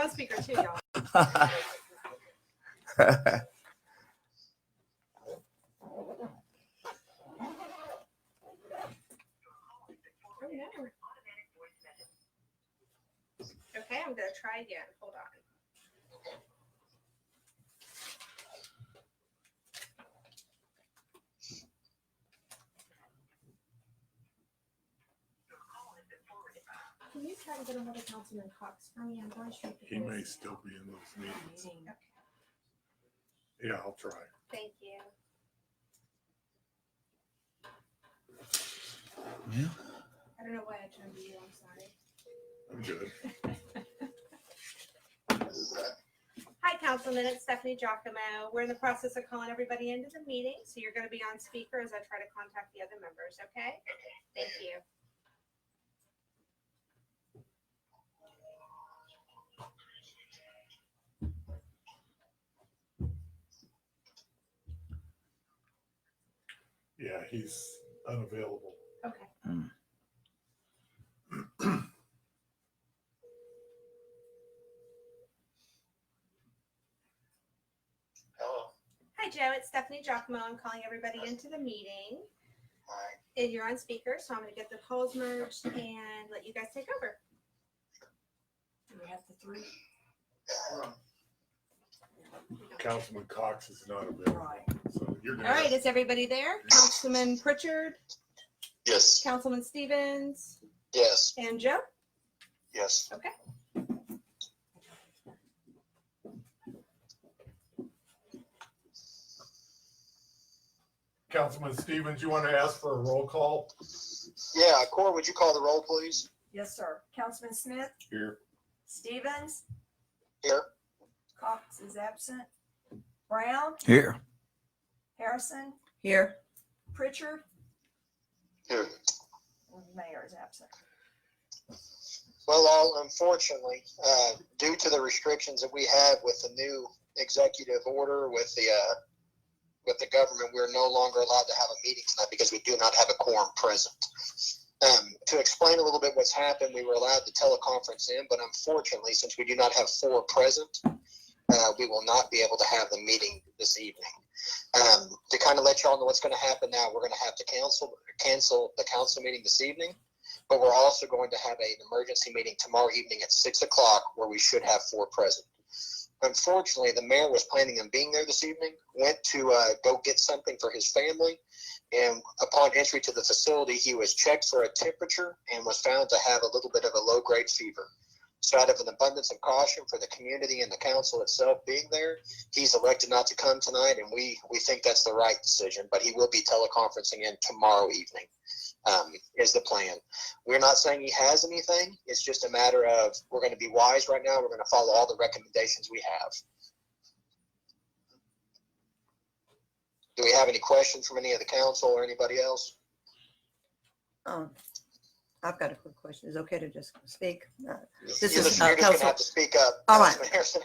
on speaker too, y'all. Okay, I'm gonna try again. Hold on. Can you try to get another Councilman Cox for me? I'm going straight to He may still be in those meetings. Okay. Yeah, I'll try. Thank you. Yeah. I don't know why I turned to you. I'm sorry. I'm good. Hi, Councilman. It's Stephanie Giacomo. We're in the process of calling everybody into the meeting, so you're going to be on speaker as I try to contact the other members, okay? Thank you. Yeah, he's unavailable. Okay. Hello. Hi, Joe. It's Stephanie Giacomo. I'm calling everybody into the meeting. Hi. And you're on speaker, so I'm going to get the calls merged and let you guys take over. Do we have the three? Councilman Cox is not available. Right. So you're All gonna right. Is everybody there? Councilman Pritchard, Yes. Councilman Stevens, Yes. and Joe? Yes. Okay. Councilman Stevens, you want to ask for a roll call? Yeah, Cora, would you call the roll, please? Yes, sir. Councilman Smith, Here. Stevens, Here. Cox is absent. Brown, Here. Harrison, Here. Pritchard, Here. and the mayor is absent. Well, unfortunately, due to the restrictions that we have with the new executive order with the government, we're no longer allowed to have a meeting tonight because we do not have a quorum present. To explain a little bit what's happened, we were allowed to teleconference in, but unfortunately, since we do not have 4 present, we will not be able to have the meeting this evening. To kind of let y'all know what's going to happen now, we're going to have to cancel the council meeting this evening, but we're also going to have an emergency meeting tomorrow evening at 6 o'clock where we should have 4 present. Unfortunately, the mayor was planning on being there this evening, went to go get something for his family, and upon entry to the facility, he was checked for a temperature and was found to have a little bit of a low-grade fever. So out of an abundance of caution for the community and the council itself being there, he's elected not to come tonight, and we think that's the right decision, but he will be teleconferencing in tomorrow evening, is the plan. We're not saying he has anything. It's just a matter of we're going to be wise right now. We're going to follow all the recommendations we have. Do we have any questions from any of the council or anybody else? I've got a quick question. Is it okay to just speak? This You're is just going to council. have to speak up. All right. Councilman Harrison.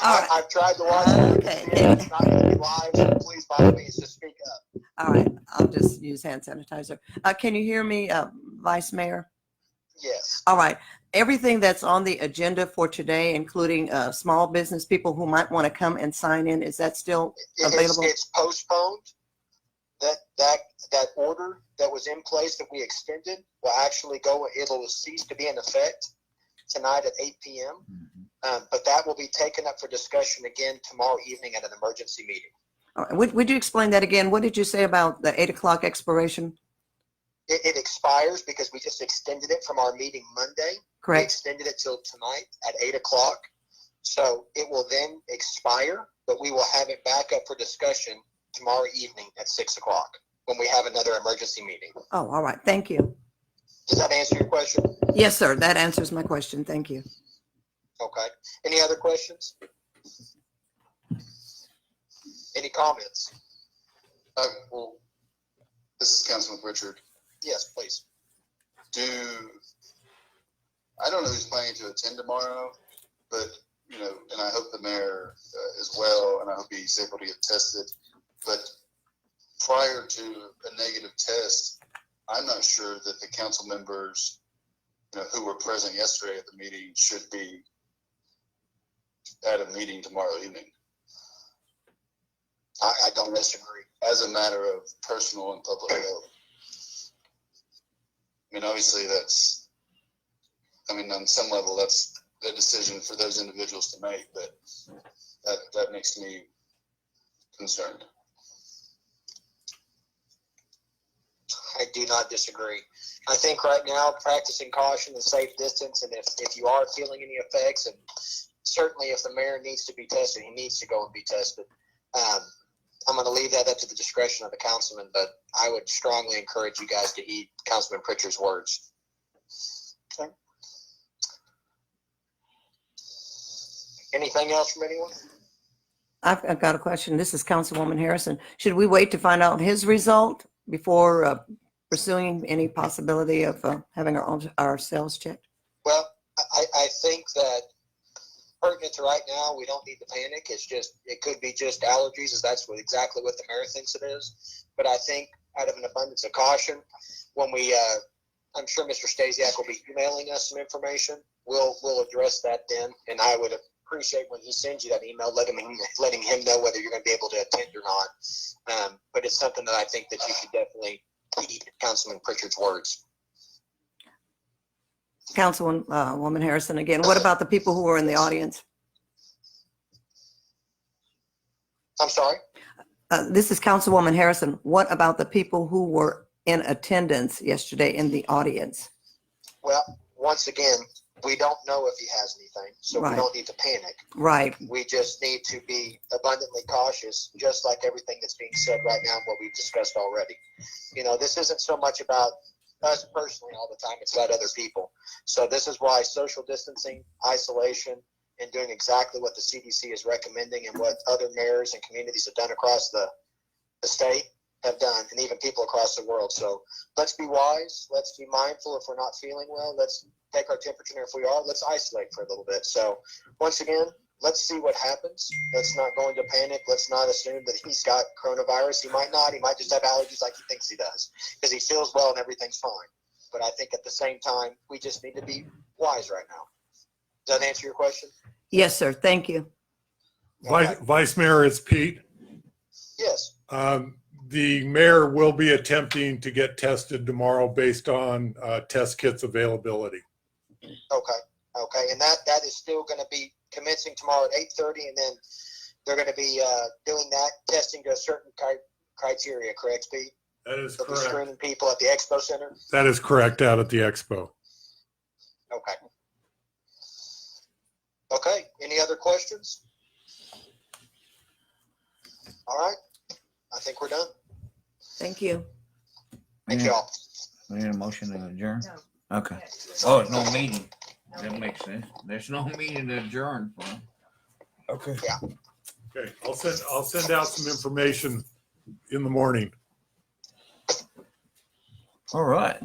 All right. I've tried to watch it. Okay. It's not going to be live, so please, by all means, just speak up. All right. I'll just use hand sanitizer. Can you hear me, Vice Mayor? Yes. All right. Everything that's on the agenda for today, including small business people who might want to come and sign in, is that still available? It's postponed. That order that was in place that we extended will actually it'll cease to be in effect tonight at 8 p.m. But that will be taken up for discussion again tomorrow evening at an emergency meeting. All right. Would you explain that again? What did you say about the 8 o'clock expiration? It expires because we just extended it from our meeting Monday. Correct. We extended it till tonight at 8 o'clock. So it will then expire, but we will have it back up for discussion tomorrow evening at 6 o'clock when we have another emergency meeting. Oh, all right. Thank you. Does that answer your question? Yes, sir. That answers my question. Thank you. Okay. Any other questions? Any comments? Well, this is Councilman Richard. Yes, please. I don't know who's planning to attend tomorrow, but, and I hope the mayor is well, and I hope he's able to get tested. But prior to a negative test, I'm not sure that the council members, who were present yesterday at the meeting should be at a meeting tomorrow evening, I don't disagree. as a matter of personal and public health. I mean, obviously on some level, that's the decision for those individuals to make, but that makes me concerned. I do not disagree. I think right now, practicing caution and safe distance, and if you are feeling any effects, and certainly if the mayor needs to be tested, he needs to go and be tested. I'm going to leave that up to the discretion of the councilman, but I would strongly encourage you guys to heed Councilman Pritchard's words. Okay. Anything else from anyone? I've got a question. This is Councilwoman Harrison. Should we wait to find out his result before pursuing any possibility of having our cells checked? Well, I think that pertinent to right now, we don't need to panic. It could be just allergies, as that's exactly what the mayor thinks it is. But I think out of an abundance of caution, when I'm sure Mr. Stasiak will be emailing us some information. We'll address that then, and I would appreciate when he sends you that email, letting him know whether you're going to be able to attend or not. But it's something that I think that you should definitely heed Councilman Pritchard's words. Councilwoman Harrison, again, what about the people who are in the audience? I'm sorry? This is Councilwoman Harrison. What about the people who were in attendance yesterday in the audience? Well, once again, we don't know if he has anything, so Right. we don't need to panic. Right. We just need to be abundantly cautious, just like everything that's being said right now and what we've discussed already. This isn't so much about us personally all the time, it's about other people. So this is why social distancing, isolation, and doing exactly what the CDC is recommending and what other mayors and communities have done across the state have done, and even people across the world. So let's be wise, let's be mindful if we're not feeling well, let's take our temperature, and if we are, let's isolate for a little bit. So once again, let's see what happens. Let's not go into panic. Let's not assume that he's got coronavirus. He might not. He might just have allergies like he thinks he does, because he feels well and everything's fine. But I think at the same time, we just need to be wise right now. Does that answer your question? Yes, sir. Thank you. Vice Mayor, it's Pete. Yes. The mayor will be attempting to get tested tomorrow based on test kits availability. Okay. And that is still going to be commencing tomorrow at 8:30, and then they're going to be doing that testing to a certain criteria, correct, Pete? That is They'll be correct. screening people at the expo center. That is correct, out at the expo. Okay. Okay. Any other questions? All right. I think we're done. Thank you. Thank y'all. We need a motion to adjourn? No. Okay. Yes. Oh, it's no meeting. That makes sense. There's no meeting to adjourn for. Okay. Okay, I'll send out some information in the morning. All right.